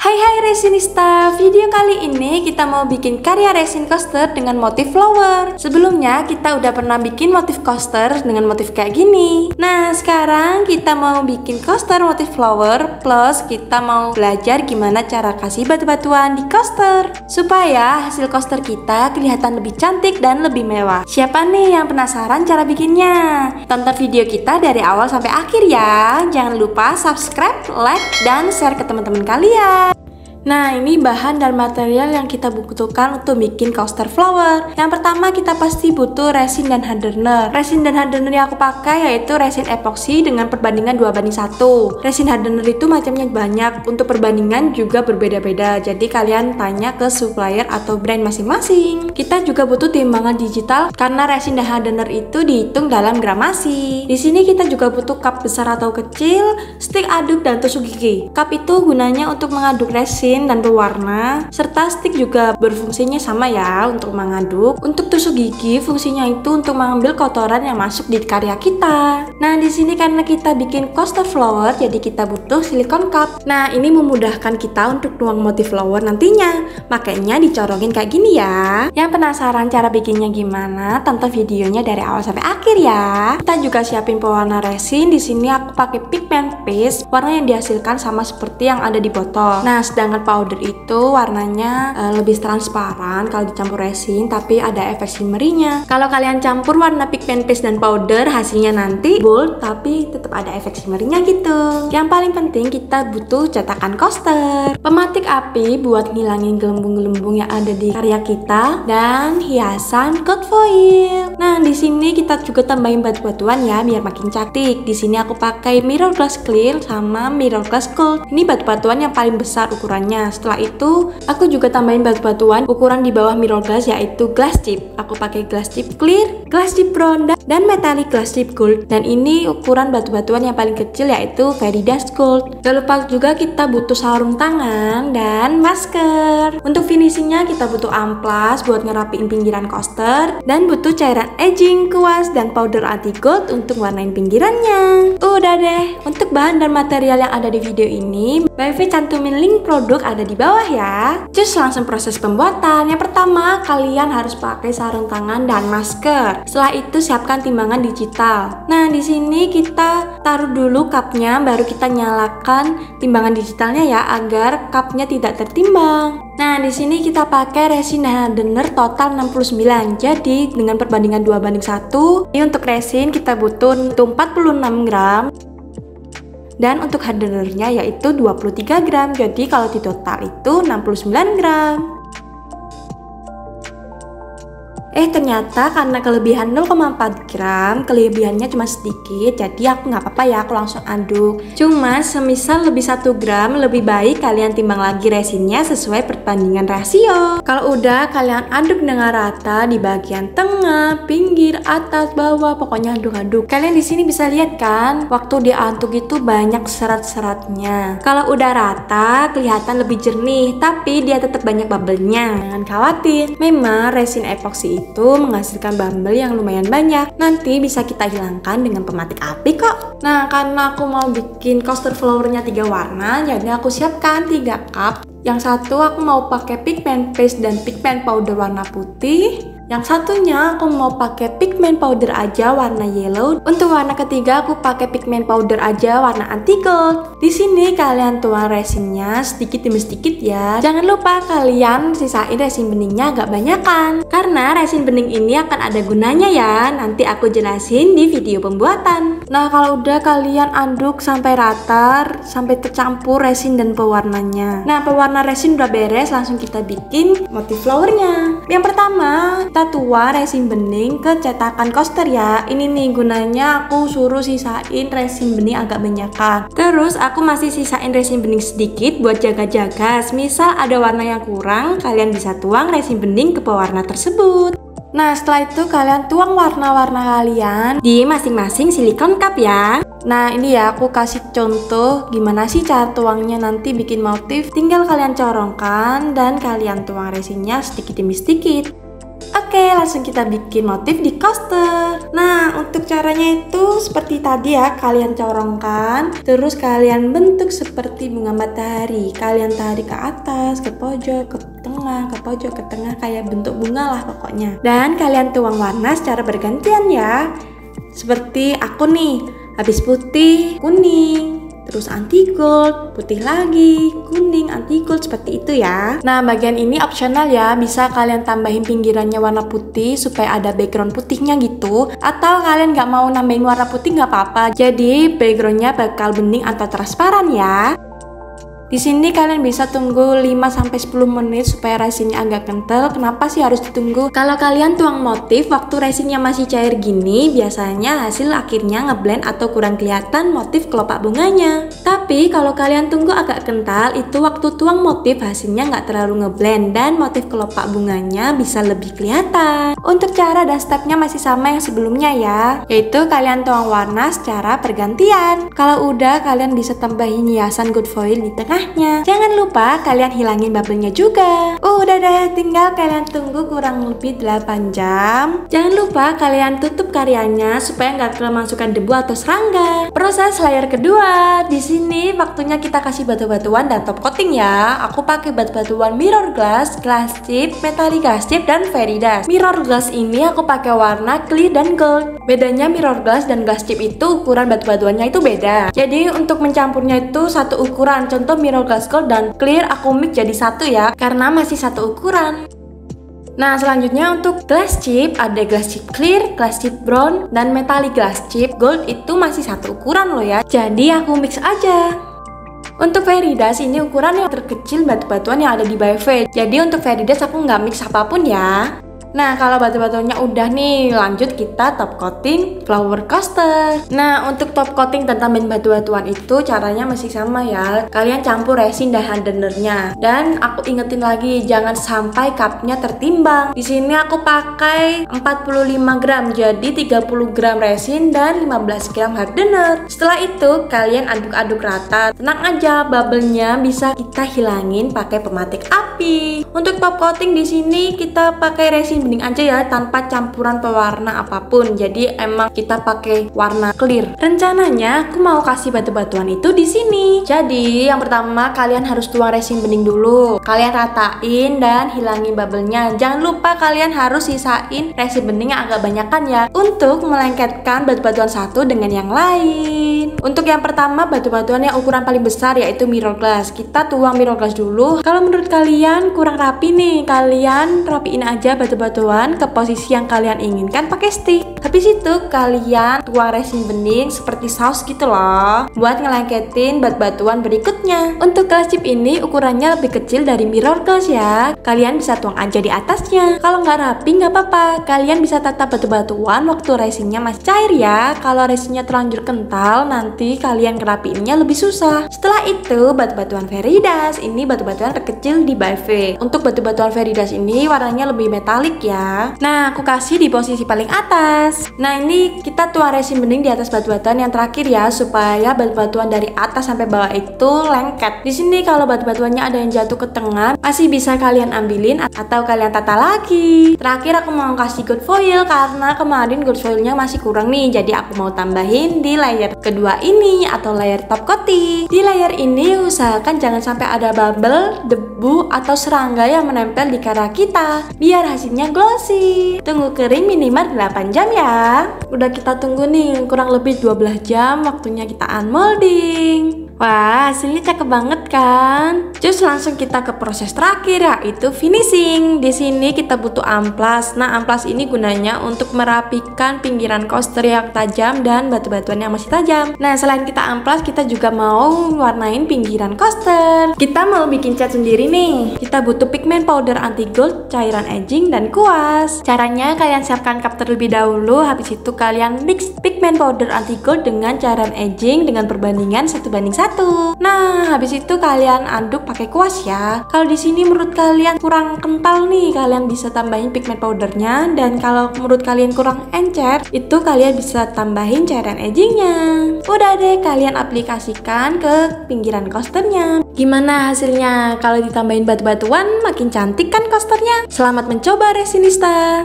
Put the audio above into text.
Hai resinista, video kali ini kita mau bikin karya resin coaster dengan motif flower. Sebelumnya kita udah pernah bikin motif coaster dengan motif kayak gini. Nah sekarang kita mau bikin coaster motif flower, plus kita mau belajar gimana cara kasih batu-batuan di coaster supaya hasil coaster kita kelihatan lebih cantik dan lebih mewah. Siapa nih yang penasaran cara bikinnya? Tonton video kita dari awal sampai akhir ya. Jangan lupa subscribe, like, dan share ke teman-teman kalian. Nah ini bahan dan material yang kita butuhkan untuk bikin coaster flower. Yang pertama kita pasti butuh resin dan hardener. Resin dan hardener yang aku pakai yaitu resin epoxy dengan perbandingan 2:1. Resin hardener itu macamnya banyak, untuk perbandingan juga berbeda-beda. Jadi kalian tanya ke supplier atau brand masing-masing. Kita juga butuh timbangan digital karena resin dan hardener itu dihitung dalam gramasi. Di sini kita juga butuh cup besar atau kecil, stick aduk dan tusuk gigi. Cup itu gunanya untuk mengaduk resin dan pewarna, serta stick juga berfungsinya sama ya untuk mengaduk. Untuk tusuk gigi fungsinya itu untuk mengambil kotoran yang masuk di karya kita. Nah di sini karena kita bikin coaster flower, jadi kita butuh silikon cup. Nah ini memudahkan kita untuk nuang motif flower nantinya, makanya dicorongin kayak gini ya. Yang penasaran cara bikinnya gimana? Tonton videonya dari awal sampai akhir ya. Kita juga siapin pewarna resin. Di sini aku pakai pigment paste, warna yang dihasilkan sama seperti yang ada di botol. Nah sedangkan powder itu warnanya lebih transparan kalau dicampur resin, tapi ada efek shimmerinya. Kalau kalian campur warna pigment paste dan powder, hasilnya nanti bold tapi tetap ada efek shimmerinya gitu. Yang paling penting kita butuh cetakan coaster, pematik api buat ngilangin gelembung-gelembung yang ada di karya kita, dan hiasan coat foil. Nah di sini kita juga tambahin batu-batuan ya biar makin cantik. Di sini aku pakai mirror glass clear sama mirror glass gold. Ini batu-batuan yang paling besar ukurannya. Setelah itu aku juga tambahin batu-batuan ukuran di bawah mirror glass yaitu glass chip. Aku pakai glass chip clear, glass chip brown, dan metallic glass chip gold. Dan ini ukuran batu-batuan yang paling kecil yaitu very dust gold. Jangan lupa juga kita butuh sarung tangan dan masker. Untuk finishingnya kita butuh amplas buat ngerapiin pinggiran coaster, dan butuh cairan edging, kuas, dan powder anti gold untuk warnain pinggirannya. Udah deh. Untuk bahan dan material yang ada di video ini, Mbak Evi cantumin link produk ada di bawah ya. Cus langsung proses pembuatan. Yang pertama kalian harus pakai sarung tangan dan masker. Setelah itu siapkan timbangan digital. Nah di sini kita taruh dulu cupnya, baru kita nyalakan timbangan digitalnya ya agar cupnya tidak tertimbang. Nah di sini kita pakai resin hardener total 69. Jadi dengan perbandingan 2:1. Ini untuk resin kita butuh 46 gram. Dan untuk hardenernya yaitu 23 gram. Jadi kalau di total itu 69 gram. Ternyata karena kelebihan 0,4 gram, kelebihannya cuma sedikit, jadi aku nggak apa-apa ya, aku langsung aduk. Cuma semisal lebih 1 gram, lebih baik kalian timbang lagi resinnya sesuai perbandingan rasio. Kalau udah kalian aduk dengan rata di bagian tengah, pinggir, atas, bawah, pokoknya aduk-aduk. Kalian di sini bisa lihat kan, waktu diaduk itu banyak serat-seratnya. Kalau udah rata, kelihatan lebih jernih, tapi dia tetap banyak bubble-nya. Jangan khawatir, memang resin epoxy itu menghasilkan bubble yang lumayan banyak. Nanti bisa kita hilangkan dengan pematik api kok. Nah karena aku mau bikin coaster flowernya 3 warna, jadi aku siapkan 3 cup. Yang satu aku mau pakai pigment paste dan pigment powder warna putih. Yang satunya aku mau pakai pigment powder aja warna yellow. Untuk warna ketiga aku pakai pigment powder aja warna anti gold. Di sini kalian tuang resinnya sedikit demi sedikit ya. Jangan lupa kalian sisain resin beningnya agak banyakan, karena resin bening ini akan ada gunanya ya. Nanti aku jelasin di video pembuatan. Nah kalau udah kalian aduk sampai rata, sampai tercampur resin dan pewarnanya. Nah pewarna resin udah beres, langsung kita bikin motif flowernya. Yang pertama kita tuang resin bening ke cetakan coaster ya. Ini nih gunanya aku suruh sisain resin bening agak banyakan. Terus aku masih sisain resin bening sedikit buat jaga-jaga. Misal ada warna yang kurang, kalian bisa tuang resin bening ke pewarna tersebut. Nah setelah itu kalian tuang warna-warna kalian di masing-masing silikon cup ya. Nah ini ya aku kasih contoh gimana sih cara tuangnya nanti bikin motif. Tinggal kalian corongkan dan kalian tuang resinnya sedikit demi sedikit. Oke, Oke, langsung kita bikin motif di coaster. Nah, untuk caranya itu seperti tadi ya, kalian corongkan, terus kalian bentuk seperti bunga matahari. Kalian tarik ke atas, ke pojok, ke tengah, ke pojok, ke tengah, kayak bentuk bunga lah pokoknya. Dan kalian tuang warna secara bergantian ya. Seperti aku nih, habis putih, kuning, terus anti gold, putih lagi, kuning, anti gold, seperti itu ya. Nah, bagian ini opsional ya, bisa kalian tambahin pinggirannya warna putih supaya ada background putihnya gitu. Atau kalian nggak mau nambahin warna putih nggak apa-apa, jadi backgroundnya bakal bening atau transparan ya. Di sini kalian bisa tunggu 5-10 menit supaya resinnya agak kental. Kenapa sih harus ditunggu? Kalau kalian tuang motif waktu resinnya masih cair gini, biasanya hasil akhirnya ngeblend atau kurang kelihatan motif kelopak bunganya. Tapi kalau kalian tunggu agak kental, itu waktu tuang motif hasilnya nggak terlalu ngeblend dan motif kelopak bunganya bisa lebih kelihatan. Untuk cara dan stepnya masih sama yang sebelumnya ya, yaitu kalian tuang warna secara bergantian. Kalau udah, kalian bisa tambahin hiasan gold foil di tengah. Jangan lupa kalian hilangin bubble-nya juga. Udah deh, tinggal kalian tunggu kurang lebih 8 jam. Jangan lupa kalian tutup karyanya supaya nggak kemasukan debu atau serangga. Proses layer kedua. Di sini waktunya kita kasih batu-batuan dan top coating ya. Aku pakai batu-batuan mirror glass, glass chip, metallic glass chip, dan fairy dust. Mirror glass ini aku pakai warna clear dan gold. Bedanya mirror glass dan glass chip itu ukuran batu-batuannya itu beda. Jadi untuk mencampurnya itu satu ukuran. Contoh mirror glass gold dan clear aku mix jadi satu ya, karena masih satu ukuran. Nah, selanjutnya untuk glass chip, ada glass chip clear, glass chip brown, dan metallic glass chip gold itu masih satu ukuran loh ya. Jadi aku mix aja. Untuk fairy dust ini ukuran yang terkecil batu-batuan yang ada di BFV. Jadi untuk fairy dust aku nggak mix apapun ya. Nah, kalau batu-batuannya udah nih, lanjut kita top coating flower coaster. Nah, untuk top coating dan tambahin batu-batuan itu caranya masih sama ya. Kalian campur resin dan hardenernya. Dan aku ingetin lagi, jangan sampai cupnya tertimbang. Di sini aku pakai 45 gram, jadi 30 gram resin dan 15 gram hardener. Setelah itu, kalian aduk-aduk rata. Tenang aja, bubble-nya bisa kita hilangin pakai pematik api. Untuk top coating di sini kita pakai resin bening aja ya, tanpa campuran pewarna apapun. Jadi emang kita pakai warna clear. Rencananya aku mau kasih batu-batuan itu di sini. Jadi yang pertama kalian harus tuang resin bening dulu. Kalian ratain dan hilangin bubble-nya. Jangan lupa kalian harus sisain resin bening yang agak banyakan ya, untuk melengketkan batu-batuan satu dengan yang lain. Untuk yang pertama batu-batuan yang ukuran paling besar yaitu mirror glass. Kita tuang mirror glass dulu. Kalau menurut kalian kurang rapi nih, kalian rapiin aja batu-batuan ke posisi yang kalian inginkan pakai stick. Habis itu kalian tuang resin bening seperti saus gitu loh, buat ngelengketin batu-batuan berikutnya. Untuk glass chip ini ukurannya lebih kecil dari mirror glass ya. Kalian bisa tuang aja di atasnya. Kalau nggak rapi nggak apa-apa, kalian bisa tatap batu-batuan waktu resinnya masih cair ya. Kalau resinnya terlanjur kental, nanti kalian ngerapiinnya lebih susah. Setelah itu batu-batuan fairy dust. Ini batu-batuan terkecil di BFV. Untuk batu-batuan fairy dust ini warnanya lebih metalik ya. Nah, aku kasih di posisi paling atas. Nah, ini kita tuang resin bening di atas batu-batuan yang terakhir ya, supaya batu-batuan dari atas sampai bawah itu lengket. Di sini kalau batu-batuannya ada yang jatuh ke tengah, masih bisa kalian ambilin atau kalian tata lagi. Terakhir aku mau kasih gold foil karena kemarin gold foilnya masih kurang nih, jadi aku mau tambahin di layer kedua ini atau layer top coating. Di layer ini usahakan jangan sampai ada bubble, debu, atau serangga yang menempel di karya kita, biar hasilnya glossy. Tunggu kering minimal 8 jam ya. Udah kita tunggu nih kurang lebih 12 jam, waktunya kita unmolding. Wah, hasilnya cakep banget kan? Terus langsung kita ke proses terakhir yaitu finishing. Di sini kita butuh amplas. Nah, amplas ini gunanya untuk merapikan pinggiran coaster yang tajam dan batu-batuan yang masih tajam. Nah, selain kita amplas, kita juga mau warnain pinggiran coaster. Kita mau bikin cat sendiri nih. Kita butuh pigment powder anti gold, cairan edging, dan kuas. Caranya kalian siapkan cup terlebih dahulu. Habis itu kalian mix pigment powder anti gold dengan cairan edging dengan perbandingan 1:1. Nah, habis itu kalian aduk pakai kuas ya. Kalau di sini menurut kalian kurang kental nih, kalian bisa tambahin pigment powdernya. Dan kalau menurut kalian kurang encer, itu kalian bisa tambahin cairan edgingnya. Udah deh, kalian aplikasikan ke pinggiran coasternya. Gimana hasilnya? Kalau ditambahin batu-batuan makin cantik kan coasternya? Selamat mencoba resinista.